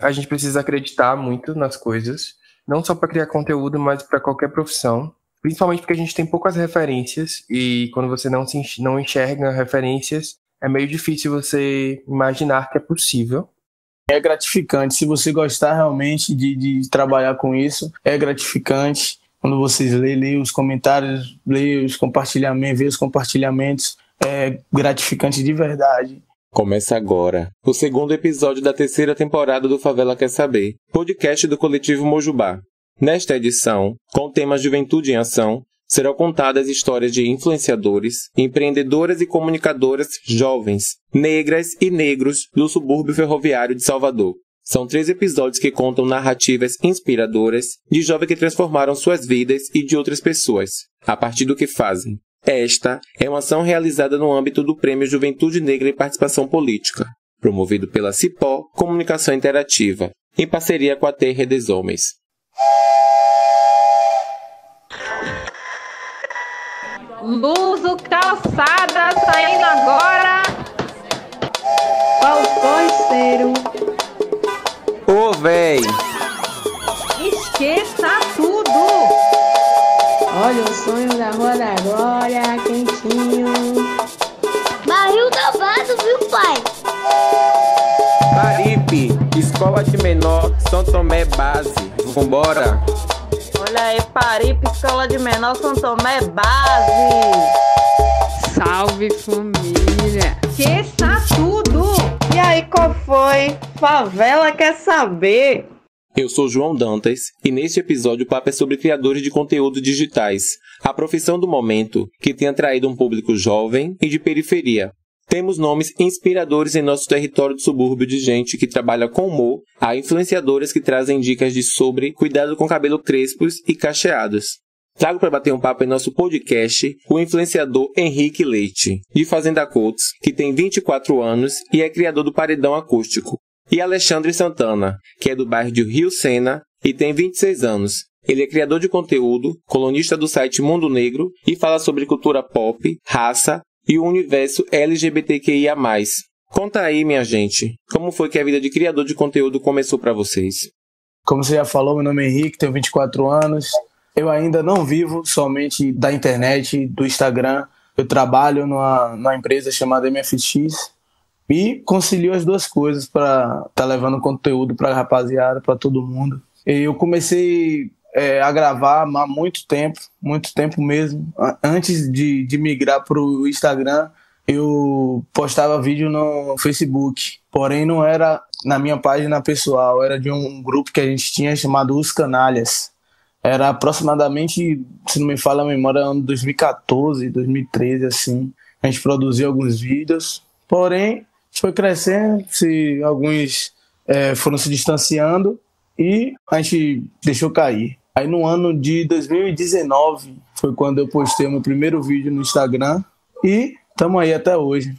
A gente precisa acreditar muito nas coisas, não só para criar conteúdo, mas para qualquer profissão. Principalmente porque a gente tem poucas referências e quando você não enxerga referências, é meio difícil você imaginar que é possível. É gratificante, se você gostar realmente de trabalhar com isso, é gratificante. Quando vocês lêem os comentários, lêem os compartilhamentos, vê os compartilhamentos, é gratificante de verdade. Começa agora o segundo episódio da terceira temporada do Favela Quer Saber, podcast do coletivo Mojubá. Nesta edição, com o tema Juventude em Ação, serão contadas histórias de influenciadores, empreendedoras e comunicadoras jovens, negras e negros do subúrbio ferroviário de Salvador. São 3 episódios que contam narrativas inspiradoras de jovens que transformaram suas vidas e de outras pessoas, a partir do que fazem. Esta é uma ação realizada no âmbito do Prêmio Juventude Negra e Participação Política, promovido pela Cipó Comunicação Interativa, em parceria com a Terra dos Homens. Luso Calçada saindo agora. Balcoiceiro. Ô, véi! Esqueça tudo. Olha o sonho da Rua da Glória, quentinho. Barril davado, viu, pai? Paripe, Escola de Menor, São Tomé Base. Vambora! Olha aí, Paripe, Escola de Menor, São Tomé Base. Salve, família! Esqueça tudo. E aí, qual foi? Favela Quer Saber? Eu sou João Dantas e neste episódio o papo é sobre criadores de conteúdo digitais, a profissão do momento que tem atraído um público jovem e de periferia. Temos nomes inspiradores em nosso território do subúrbio de gente que trabalha com humor, a influenciadoras que trazem dicas sobre cuidado com cabelo crespos e cacheados. Trago para bater um papo em nosso podcast o influenciador Henrique Leite, de Fazenda Coats, que tem 24 anos e é criador do Paredão Acústico. E Alexandre Santana, que é do bairro de Rio Sena e tem 26 anos. Ele é criador de conteúdo, colunista do site Mundo Negro e fala sobre cultura pop, raça e o universo LGBTQIA+. Conta aí, minha gente, como foi que a vida de criador de conteúdo começou para vocês? Como você já falou, meu nome é Henrique, tenho 24 anos. Eu ainda não vivo somente da internet, do Instagram. Eu trabalho numa empresa chamada MFX e concilio as duas coisas para estar levando conteúdo para a rapaziada, para todo mundo. Eu comecei a gravar há muito tempo mesmo. Antes de migrar para o Instagram, eu postava vídeo no Facebook, porém não era na minha página pessoal, era de um grupo que a gente tinha chamado Os Canalhas. Era aproximadamente, se não me falha a memória, ano 2014, 2013, assim. A gente produziu alguns vídeos, porém foi crescendo, alguns foram se distanciando e a gente deixou cair. Aí no ano de 2019 foi quando eu postei o meu primeiro vídeo no Instagram e estamos aí até hoje.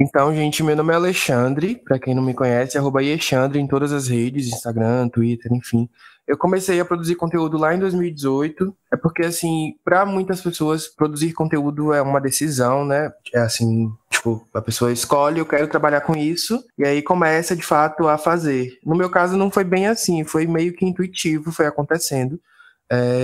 Então, gente, meu nome é Alexandre, pra quem não me conhece, @Alexandre em todas as redes, Instagram, Twitter, enfim. Eu comecei a produzir conteúdo lá em 2018, é porque, assim, pra muitas pessoas, produzir conteúdo é uma decisão, né? É assim, tipo, a pessoa escolhe, eu quero trabalhar com isso, e aí começa, de fato, a fazer. No meu caso, não foi bem assim, foi meio que intuitivo, foi acontecendo.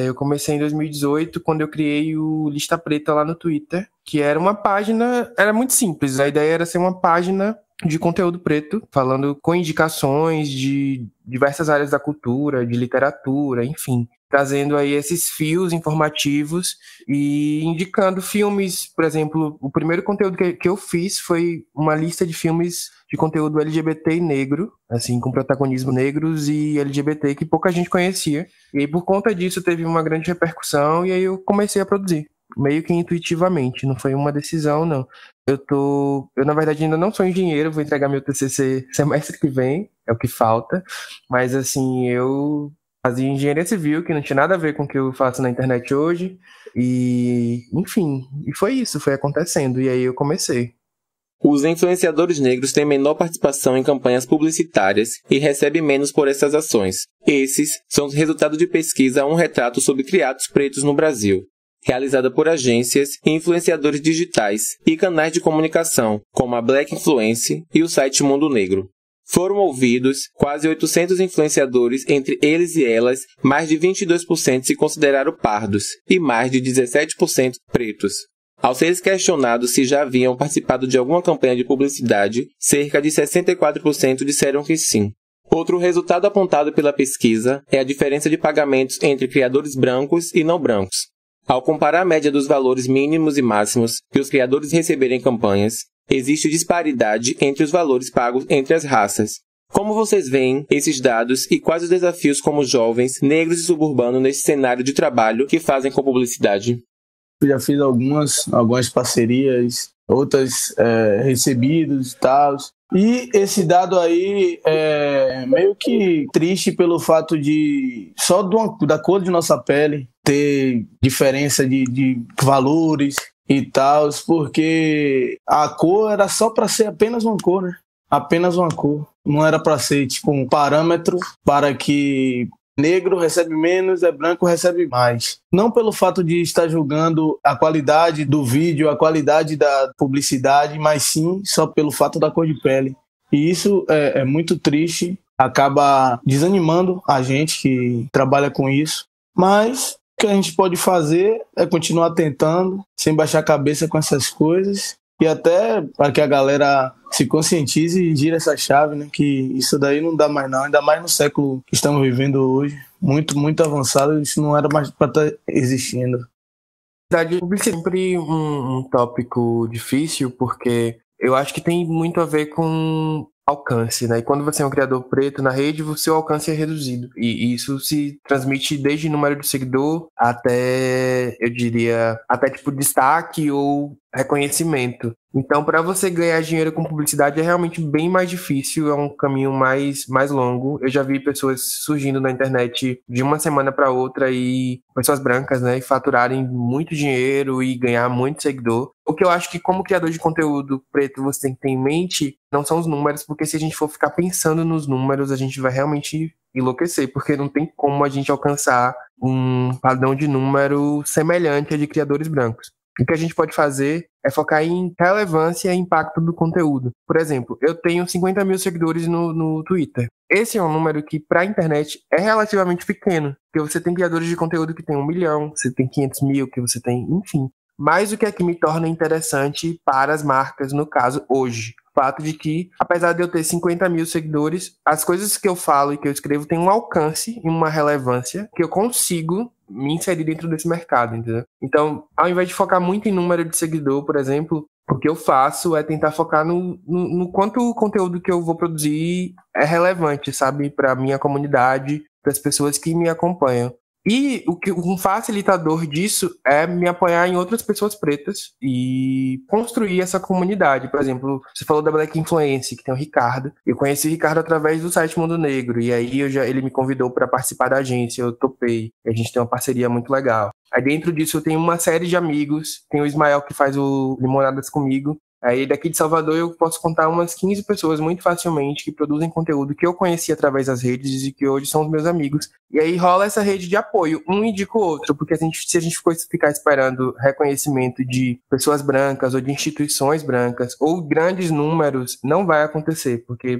Eu comecei em 2018, quando eu criei o Lista Preta lá no Twitter, que era uma página, era muito simples, a ideia era ser uma página de conteúdo preto, falando com indicações de diversas áreas da cultura, de literatura, enfim, trazendo aí esses fios informativos e indicando filmes. Por exemplo, o primeiro conteúdo que eu fiz foi uma lista de filmes de conteúdo LGBT e negro, assim, com protagonismo negros e LGBT, que pouca gente conhecia. E aí, por conta disso, teve uma grande repercussão e aí eu comecei a produzir, meio que intuitivamente, não foi uma decisão, não. Eu, na verdade, ainda não sou engenheiro, vou entregar meu TCC semestre que vem, é o que falta, mas, assim, eu fazia engenharia civil, que não tinha nada a ver com o que eu faço na internet hoje, e, enfim, e foi isso, foi acontecendo, e aí eu comecei. Os influenciadores negros têm menor participação em campanhas publicitárias e recebem menos por essas ações. Esses são os resultados de pesquisa Um Retrato sobre Criados Pretos no Brasil, realizada por agências e influenciadores digitais e canais de comunicação, como a Black Influence e o site Mundo Negro. Foram ouvidos quase 800 influenciadores, entre eles e elas, mais de 22% se consideraram pardos e mais de 17% pretos. Ao ser questionados se já haviam participado de alguma campanha de publicidade, cerca de 64% disseram que sim. Outro resultado apontado pela pesquisa é a diferença de pagamentos entre criadores brancos e não brancos. Ao comparar a média dos valores mínimos e máximos que os criadores receberam em campanhas, existe disparidade entre os valores pagos entre as raças. Como vocês veem esses dados e quais os desafios como jovens, negros e suburbanos nesse cenário de trabalho que fazem com publicidade? Eu já fiz algumas parcerias, outras recebidos e tal. E esse dado aí é meio que triste pelo fato de só da cor de nossa pele ter diferença de valores e tal, porque a cor era só para ser apenas uma cor, né? Apenas uma cor. Não era para ser tipo um parâmetro para que negro recebe menos, branco recebe mais. Não pelo fato de estar julgando a qualidade do vídeo, a qualidade da publicidade, mas sim só pelo fato da cor de pele. E isso é muito triste, acaba desanimando a gente que trabalha com isso. Mas o que a gente pode fazer é continuar tentando, sem baixar a cabeça com essas coisas, e até para que a galera se conscientize e gire essa chave, né? Que isso daí não dá mais não, ainda mais no século que estamos vivendo hoje, muito, muito avançado, isso não era mais para estar existindo. Na verdade, publicidade é sempre um tópico difícil, porque eu acho que tem muito a ver com alcance, né? E quando você é um criador preto na rede, o seu alcance é reduzido. E isso se transmite desde número de seguidor até, eu diria, até tipo destaque ou reconhecimento. Então, para você ganhar dinheiro com publicidade é realmente bem mais difícil, é um caminho mais longo. Eu já vi pessoas surgindo na internet de uma semana para outra e pessoas brancas, né, e faturarem muito dinheiro e ganhar muito seguidor. O que eu acho que como criador de conteúdo preto você tem que ter em mente não são os números, porque se a gente for ficar pensando nos números, a gente vai realmente enlouquecer, porque não tem como a gente alcançar um padrão de número semelhante a de criadores brancos. O que a gente pode fazer é focar em relevância e impacto do conteúdo. Por exemplo, eu tenho 50 mil seguidores no Twitter. Esse é um número que, para a internet, é relativamente pequeno. Porque você tem criadores de conteúdo que tem 1 milhão, você tem 500 mil, que você tem, enfim. Mas o que é que me torna interessante para as marcas, no caso, hoje? O fato de que, apesar de eu ter 50 mil seguidores, as coisas que eu falo e que eu escrevo têm um alcance e uma relevância que eu consigo me inserir dentro desse mercado, entendeu? Então, ao invés de focar muito em número de seguidor, por exemplo, o que eu faço é tentar focar no quanto o conteúdo que eu vou produzir é relevante, sabe? Para a minha comunidade, para as pessoas que me acompanham. E um facilitador disso é me apoiar em outras pessoas pretas e construir essa comunidade. Por exemplo, você falou da Black Influence, que tem o Ricardo. Eu conheci o Ricardo através do site Mundo Negro, e aí ele me convidou para participar da agência, eu topei. E a gente tem uma parceria muito legal. Aí dentro disso eu tenho uma série de amigos, tem o Ismael que faz o Limonadas comigo. Aí daqui de Salvador eu posso contar umas 15 pessoas muito facilmente que produzem conteúdo que eu conheci através das redes e que hoje são os meus amigos. E aí rola essa rede de apoio, um indica o outro, porque se a gente ficar esperando reconhecimento de pessoas brancas ou de instituições brancas ou grandes números, não vai acontecer, porque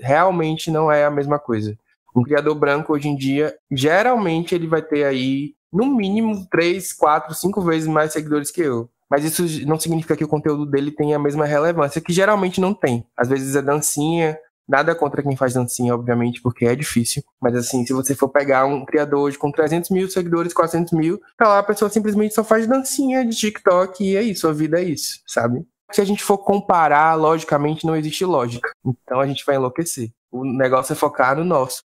realmente não é a mesma coisa. Um criador branco hoje em dia, geralmente ele vai ter aí no mínimo 3, 4, 5 vezes mais seguidores que eu. Mas isso não significa que o conteúdo dele tenha a mesma relevância, que geralmente não tem. Às vezes é dancinha, nada contra quem faz dancinha, obviamente, porque é difícil. Mas assim, se você for pegar um criador hoje com 300 mil seguidores, 400 mil, tá lá a pessoa simplesmente só faz dancinha de TikTok e é isso, a vida é isso, sabe? Se a gente for comparar, logicamente, não existe lógica. Então a gente vai enlouquecer. O negócio é focar no nosso.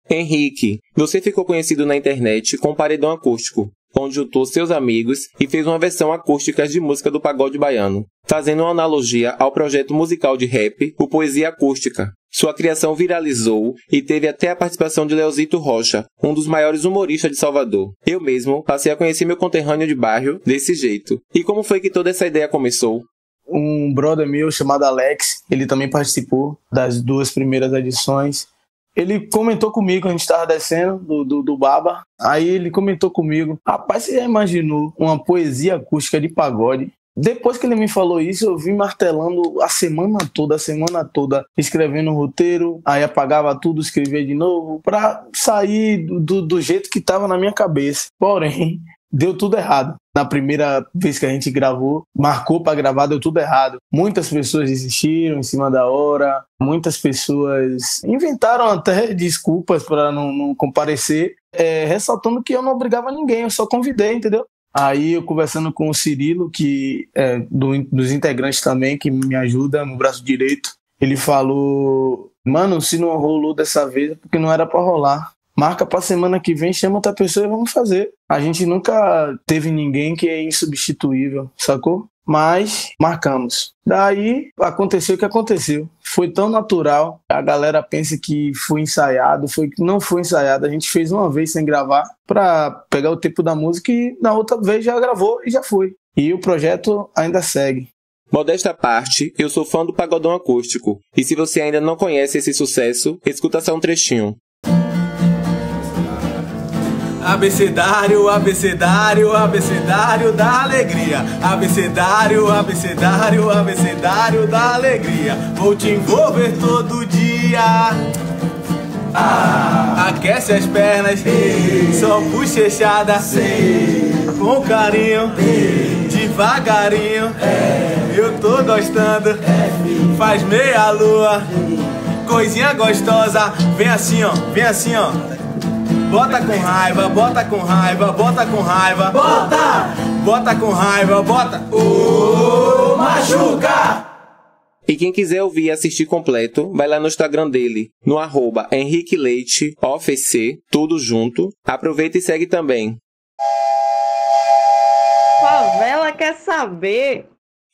Henrique, você ficou conhecido na internet com Paredão Acústico, onde juntou seus amigos e fez uma versão acústica de música do pagode baiano, fazendo uma analogia ao projeto musical de rap, o Poesia Acústica. Sua criação viralizou e teve até a participação de Leozito Rocha, um dos maiores humoristas de Salvador. Eu mesmo passei a conhecer meu conterrâneo de bairro desse jeito. E como foi que toda essa ideia começou? Um brother meu chamado Alex, ele também participou das 2 primeiras edições. Ele comentou comigo, a gente estava descendo do Baba, aí ele comentou comigo: rapaz, você já imaginou uma poesia acústica de pagode? Depois que ele me falou isso, eu vim martelando a semana toda, escrevendo o roteiro, aí apagava tudo, escrevia de novo, pra sair do jeito que tava na minha cabeça. Porém, deu tudo errado. Na primeira vez que a gente gravou, marcou pra gravar, deu tudo errado. Muitas pessoas desistiram em cima da hora, muitas pessoas inventaram até desculpas para não comparecer, ressaltando que eu não obrigava ninguém, eu só convidei, entendeu? Aí eu conversando com o Cirilo, que é dos integrantes também, que me ajuda no braço direito, ele falou: mano, se não rolou dessa vez é porque não era pra rolar. Marca pra semana que vem, chama outra pessoa e vamos fazer. A gente nunca teve ninguém que é insubstituível, sacou? Mas marcamos. Daí aconteceu o que aconteceu. Foi tão natural. A galera pensa que foi ensaiado, não foi ensaiado. A gente fez uma vez sem gravar pra pegar o tempo da música e na outra vez já gravou e já foi. E o projeto ainda segue. Modesta à parte, eu sou fã do Pagodão Acústico. E se você ainda não conhece esse sucesso, escuta só um trechinho. Abecedário, abecedário, abecedário da alegria. Abecedário, abecedário, abecedário da alegria. Vou te envolver todo dia. Aquece as pernas, só bochechada, com carinho, devagarinho. Eu tô gostando, faz meia lua, coisinha gostosa. Vem assim ó, vem assim ó. Bota com raiva, bota com raiva, bota com raiva. Bota! Bota com raiva, bota. Ô, machuca! E quem quiser ouvir e assistir completo, vai lá no Instagram dele, no @HenriqueLeiteOFC, tudo junto. Aproveita e segue também. Favela quer saber.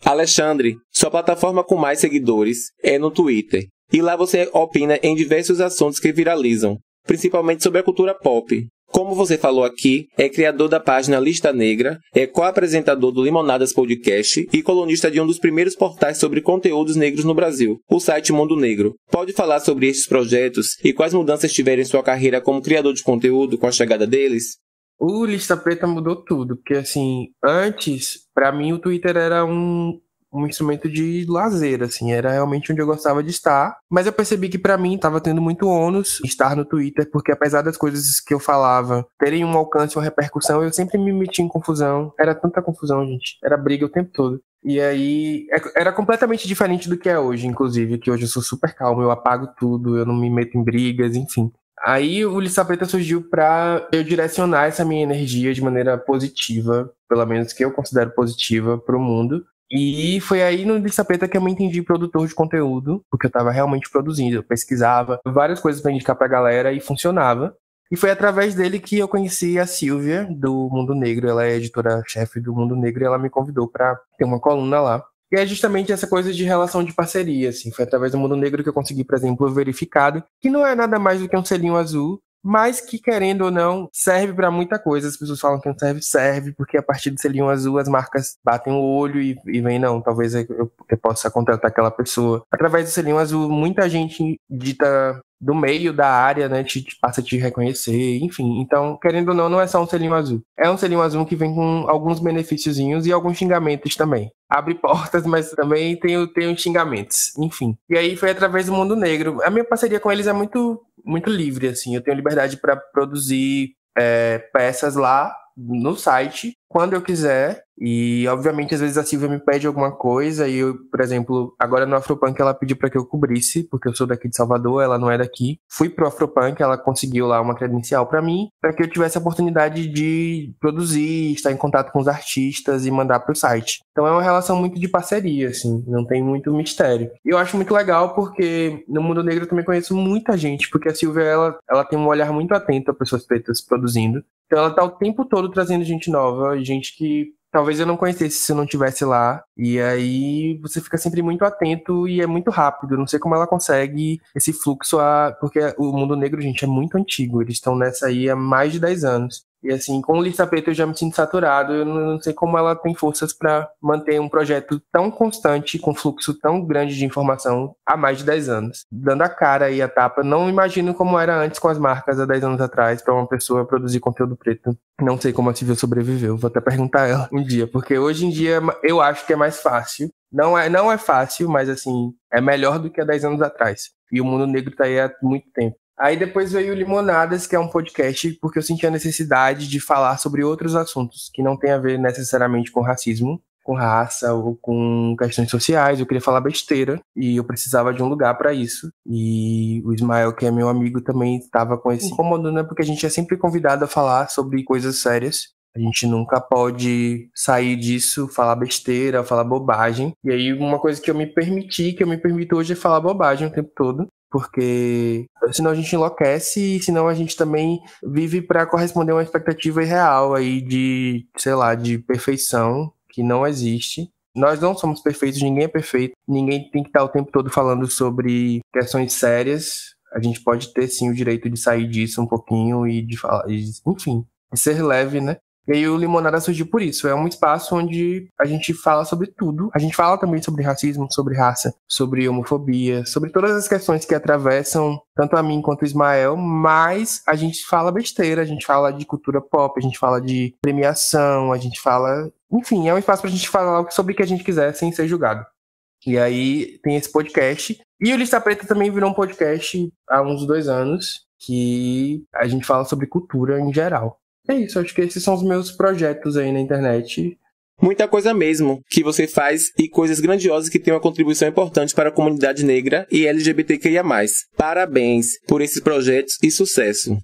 Alexandre, sua plataforma com mais seguidores é no Twitter. E lá você opina em diversos assuntos que viralizam, principalmente sobre a cultura pop. Como você falou aqui, é criador da página Lista Negra, é co-apresentador do Limonadas Podcast e colunista de um dos primeiros portais sobre conteúdos negros no Brasil, o site Mundo Negro. Pode falar sobre estes projetos e quais mudanças tiveram em sua carreira como criador de conteúdo com a chegada deles? O Lista Preta mudou tudo, porque assim, antes, pra mim o Twitter era um instrumento de lazer, assim, era realmente onde eu gostava de estar, mas eu percebi que pra mim tava tendo muito ônus estar no Twitter, porque apesar das coisas que eu falava terem um alcance, uma repercussão, eu sempre me metia em confusão, era tanta confusão, gente, era briga o tempo todo. E aí, era completamente diferente do que é hoje, inclusive, que hoje eu sou super calmo, eu apago tudo, eu não me meto em brigas, enfim. Aí o Lista Preta surgiu pra eu direcionar essa minha energia de maneira positiva, pelo menos que eu considero positiva, pro mundo. E foi aí no Lista Preta que eu me entendi produtor de conteúdo, porque eu tava realmente produzindo, eu pesquisava várias coisas pra indicar pra galera e funcionava. E foi através dele que eu conheci a Silvia, do Mundo Negro, ela é editora-chefe do Mundo Negro e ela me convidou pra ter uma coluna lá. E é justamente essa coisa de relação de parceria, assim, foi através do Mundo Negro que eu consegui, por exemplo, o Verificado, que não é nada mais do que um selinho azul, mas que, querendo ou não, serve pra muita coisa. As pessoas falam que não serve, porque a partir do selinho azul as marcas batem o olho e veem, não, talvez eu possa contratar aquela pessoa. Através do selinho azul, muita gente dita do meio da área, né, passa a te reconhecer, enfim. Então, querendo ou não, não é só um selinho azul. É um selinho azul que vem com alguns benefíciozinhos e alguns xingamentos também. Abre portas, mas também tem os xingamentos, enfim. E aí foi através do Mundo Negro. A minha parceria com eles é muito livre, assim. Eu tenho liberdade para produzir peças lá no site, quando eu quiser. E, obviamente, às vezes a Silvia me pede alguma coisa e eu, por exemplo, agora no Afropunk ela pediu pra que eu cobrisse, porque eu sou daqui de Salvador, ela não é daqui. Fui pro Afropunk, ela conseguiu lá uma credencial pra mim, pra que eu tivesse a oportunidade de produzir, estar em contato com os artistas e mandar pro site. Então é uma relação muito de parceria, assim, não tem muito mistério. E eu acho muito legal porque no Mundo Negro eu também conheço muita gente, porque a Silvia, ela tem um olhar muito atento a pessoas pretas produzindo. Então ela tá o tempo todo trazendo gente nova, gente que talvez eu não conhecesse se eu não estivesse lá. E aí você fica sempre muito atento e é muito rápido. Não sei como ela consegue esse fluxo, porque o Mundo Negro, gente, é muito antigo. Eles estão nessa aí há mais de 10 anos. E assim, com o Lista Preta eu já me sinto saturado. Eu não sei como ela tem forças para manter um projeto tão constante, com fluxo tão grande de informação há mais de 10 anos. Dando a cara e a tapa. Não imagino como era antes com as marcas há 10 anos atrás para uma pessoa produzir conteúdo preto. Não sei como a Silvia sobreviveu. Vou até perguntar a ela um dia. Porque hoje em dia eu acho que é mais fácil. Não é fácil, mas assim, é melhor do que há 10 anos atrás. E o Mundo Negro tá aí há muito tempo. Aí depois veio o Limonadas, que é um podcast, porque eu senti a necessidade de falar sobre outros assuntos, que não tem a ver necessariamente com racismo, com raça ou com questões sociais. Eu queria falar besteira e eu precisava de um lugar para isso. E o Ismael, que é meu amigo, também estava com esse incômodo, né? Porque a gente é sempre convidado a falar sobre coisas sérias. A gente nunca pode sair disso, falar besteira, falar bobagem. E aí uma coisa que eu me permito hoje é falar bobagem o tempo todo. Porque senão a gente enlouquece e senão a gente também vive para corresponder a uma expectativa irreal aí de, sei lá, de perfeição que não existe. Nós não somos perfeitos, ninguém é perfeito, ninguém tem que estar o tempo todo falando sobre questões sérias. A gente pode ter sim o direito de sair disso um pouquinho e de falar, enfim, de ser leve, né? E aí o Limonada surgiu por isso. É um espaço onde a gente fala sobre tudo. A gente fala também sobre racismo, sobre raça, sobre homofobia, sobre todas as questões que atravessam tanto a mim quanto o Ismael, mas a gente fala besteira, a gente fala de cultura pop, a gente fala de premiação, a gente fala... Enfim, é um espaço pra gente falar sobre o que a gente quiser sem ser julgado. E aí tem esse podcast. E o Lista Preta também virou um podcast há uns 2 anos, que a gente fala sobre cultura em geral. É isso, acho que esses são os meus projetos aí na internet. Muita coisa mesmo que você faz e coisas grandiosas que têm uma contribuição importante para a comunidade negra e LGBTQIA+. Parabéns por esses projetos e sucesso.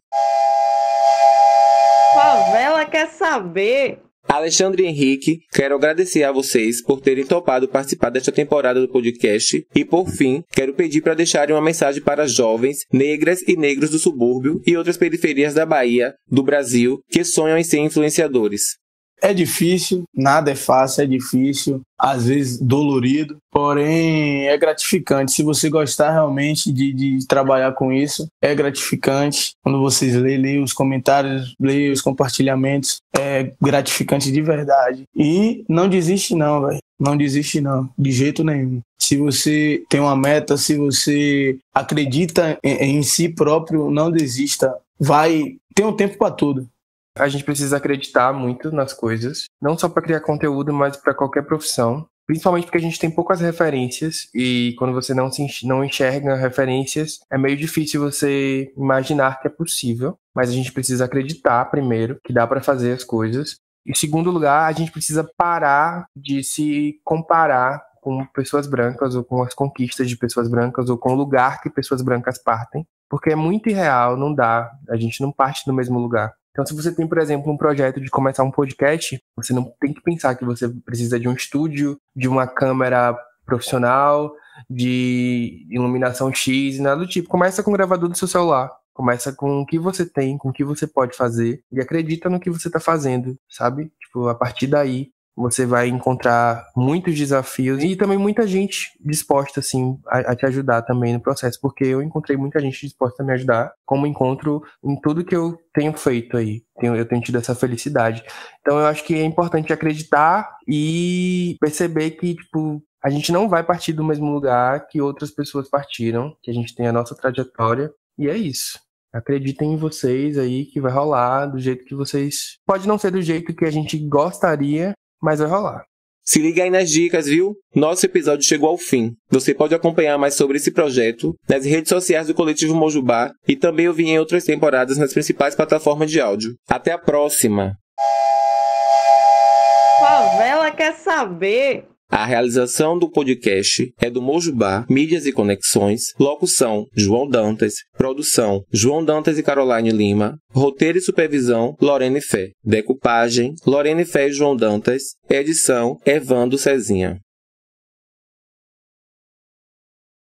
Favela quer saber. Alexandre e Henrique, quero agradecer a vocês por terem topado participar desta temporada do podcast e, por fim, quero pedir para deixarem uma mensagem para jovens, negras e negros do subúrbio e outras periferias da Bahia, do Brasil, que sonham em ser influenciadores. É difícil, nada é fácil, é difícil, às vezes dolorido, porém é gratificante. Se você gostar realmente de trabalhar com isso, é gratificante. Quando vocês leem os comentários, leem os compartilhamentos, é gratificante de verdade. E não desiste não, velho. Não desiste não, de jeito nenhum. Se você tem uma meta, se você acredita em si próprio, não desista. Tem um tempo para tudo. A gente precisa acreditar muito nas coisas, não só para criar conteúdo, mas para qualquer profissão. Principalmente porque a gente tem poucas referências e quando você não enxerga referências, é meio difícil você imaginar que é possível. Mas a gente precisa acreditar, primeiro, que dá para fazer as coisas. Em segundo lugar, a gente precisa parar de se comparar com pessoas brancas ou com as conquistas de pessoas brancas ou com o lugar que pessoas brancas partem. Porque é muito irreal, não dá. A gente não parte do mesmo lugar. Então, se você tem, por exemplo, um projeto de começar um podcast, você não tem que pensar que você precisa de um estúdio, de uma câmera profissional, de iluminação X e nada do tipo. Começa com o gravador do seu celular. Começa com o que você tem, com o que você pode fazer e acredita no que você está fazendo, sabe? Tipo, a partir daí, você vai encontrar muitos desafios e também muita gente disposta, assim, a te ajudar também no processo, porque eu encontrei muita gente disposta a me ajudar, como encontro em tudo que eu tenho feito aí. Eu tenho tido essa felicidade. Então eu acho que é importante acreditar e perceber que, tipo, a gente não vai partir do mesmo lugar que outras pessoas partiram, que a gente tem a nossa trajetória, e é isso. Acreditem em vocês aí, que vai rolar do jeito que vocês... Pode não ser do jeito que a gente gostaria, mas vai rolar. Se liga aí nas dicas, viu? Nosso episódio chegou ao fim. Você pode acompanhar mais sobre esse projeto nas redes sociais do Coletivo Mojubá e também ouvir em outras temporadas nas principais plataformas de áudio. Até a próxima! Favela quer saber. A realização do podcast é do Mojubá, Mídias e Conexões, locução João Dantas, produção João Dantas e Caroline Lima, roteiro e supervisão Lorene Fé, decupagem Lorene Fé e João Dantas, edição Evandro Cezinha.